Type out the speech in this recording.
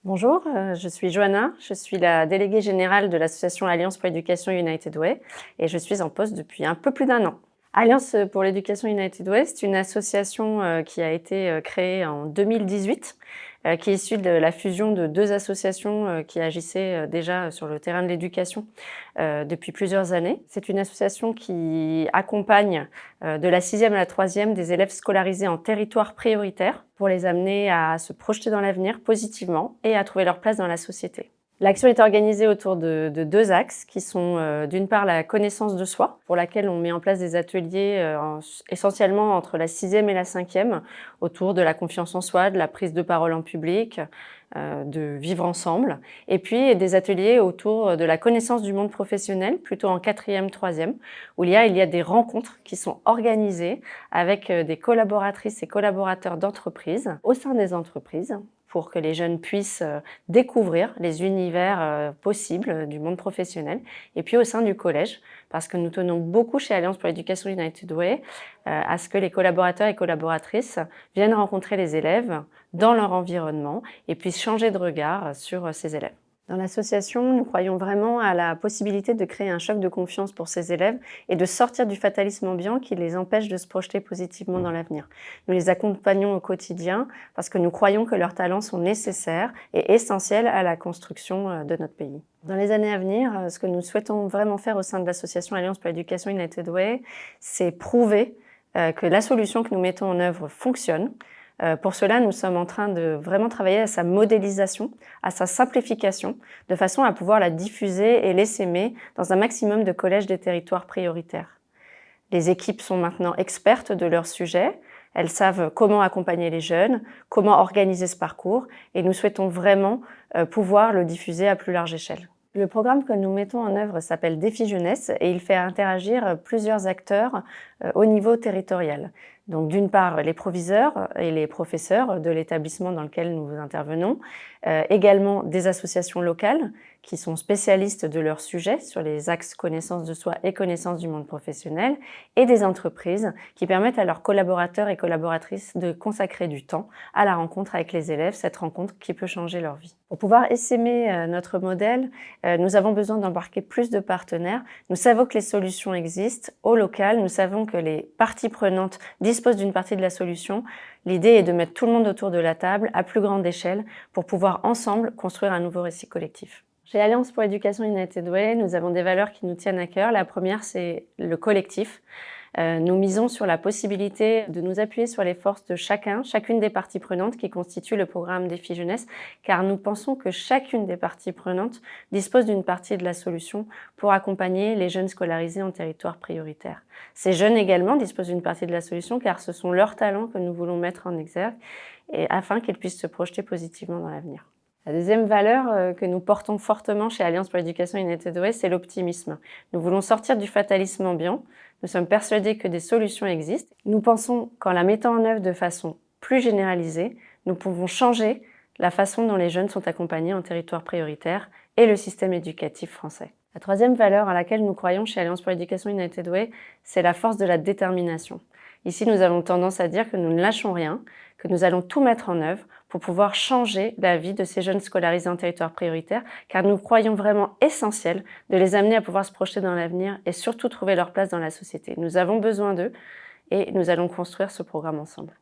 Bonjour, je suis Johanna, je suis la déléguée générale de l'association Alliance pour l'éducation United Way et je suis en poste depuis un peu plus d'1 an. Alliance pour l'éducation United Way, c'est une association qui a été créée en 2018, qui est issue de la fusion de 2 associations qui agissaient déjà sur le terrain de l'éducation depuis plusieurs années. C'est une association qui accompagne de la 6e à la 3e des élèves scolarisés en territoire prioritaire pour les amener à se projeter dans l'avenir positivement et à trouver leur place dans la société. L'action est organisée autour de 2 axes qui sont d'une part la connaissance de soi, pour laquelle on met en place des ateliers essentiellement entre la 6e et la 5e, autour de la confiance en soi, de la prise de parole en public, de vivre ensemble. Et puis des ateliers autour de la connaissance du monde professionnel, plutôt en 4e, 3e, où il y a des rencontres qui sont organisées avec des collaboratrices et collaborateurs d'entreprises au sein des entreprises, pour que les jeunes puissent découvrir les univers possibles du monde professionnel. Et puis au sein du collège, parce que nous tenons beaucoup chez Alliance pour l'éducation United Way à ce que les collaborateurs et collaboratrices viennent rencontrer les élèves dans leur environnement et puissent changer de regard sur ces élèves. Dans l'association, nous croyons vraiment à la possibilité de créer un choc de confiance pour ces élèves et de sortir du fatalisme ambiant qui les empêche de se projeter positivement dans l'avenir. Nous les accompagnons au quotidien parce que nous croyons que leurs talents sont nécessaires et essentiels à la construction de notre pays. Dans les années à venir, ce que nous souhaitons vraiment faire au sein de l'association Alliance pour l'éducation United Way, c'est prouver que la solution que nous mettons en œuvre fonctionne. Pour cela, nous sommes en train de vraiment travailler à sa modélisation, à sa simplification, de façon à pouvoir la diffuser et l'essaimer dans un maximum de collèges des territoires prioritaires. Les équipes sont maintenant expertes de leur sujet, elles savent comment accompagner les jeunes, comment organiser ce parcours, et nous souhaitons vraiment pouvoir le diffuser à plus large échelle. Le programme que nous mettons en œuvre s'appelle Défi Jeunesse et il fait interagir plusieurs acteurs au niveau territorial. Donc d'une part les proviseurs et les professeurs de l'établissement dans lequel nous intervenons, également des associations locales qui sont spécialistes de leur sujet sur les axes connaissance de soi et connaissance du monde professionnel, et des entreprises qui permettent à leurs collaborateurs et collaboratrices de consacrer du temps à la rencontre avec les élèves, cette rencontre qui peut changer leur vie. Pour pouvoir essaimer notre modèle, nous avons besoin d'embarquer plus de partenaires. Nous savons que les solutions existent au local, nous savons que les parties prenantes disposent d'une partie de la solution. L'idée est de mettre tout le monde autour de la table à plus grande échelle pour pouvoir ensemble construire un nouveau récit collectif. Chez Alliance pour l'éducation United Way, nous avons des valeurs qui nous tiennent à cœur. La première, c'est le collectif. Nous misons sur la possibilité de nous appuyer sur les forces de chacune des parties prenantes qui constituent le programme Défi Jeunesse, car nous pensons que chacune des parties prenantes dispose d'une partie de la solution pour accompagner les jeunes scolarisés en territoire prioritaire. Ces jeunes également disposent d'une partie de la solution, car ce sont leurs talents que nous voulons mettre en exergue afin qu'ils puissent se projeter positivement dans l'avenir. La deuxième valeur que nous portons fortement chez Alliance pour l'éducation United Way, c'est l'optimisme. Nous voulons sortir du fatalisme ambiant. Nous sommes persuadés que des solutions existent. Nous pensons qu'en la mettant en œuvre de façon plus généralisée, nous pouvons changer la façon dont les jeunes sont accompagnés en territoire prioritaire et le système éducatif français. La troisième valeur à laquelle nous croyons chez Alliance pour l'éducation United Way, c'est la force de la détermination. Ici, nous avons tendance à dire que nous ne lâchons rien, que nous allons tout mettre en œuvre pour pouvoir changer la vie de ces jeunes scolarisés en territoire prioritaire, car nous croyons vraiment essentiel de les amener à pouvoir se projeter dans l'avenir et surtout trouver leur place dans la société. Nous avons besoin d'eux et nous allons construire ce programme ensemble.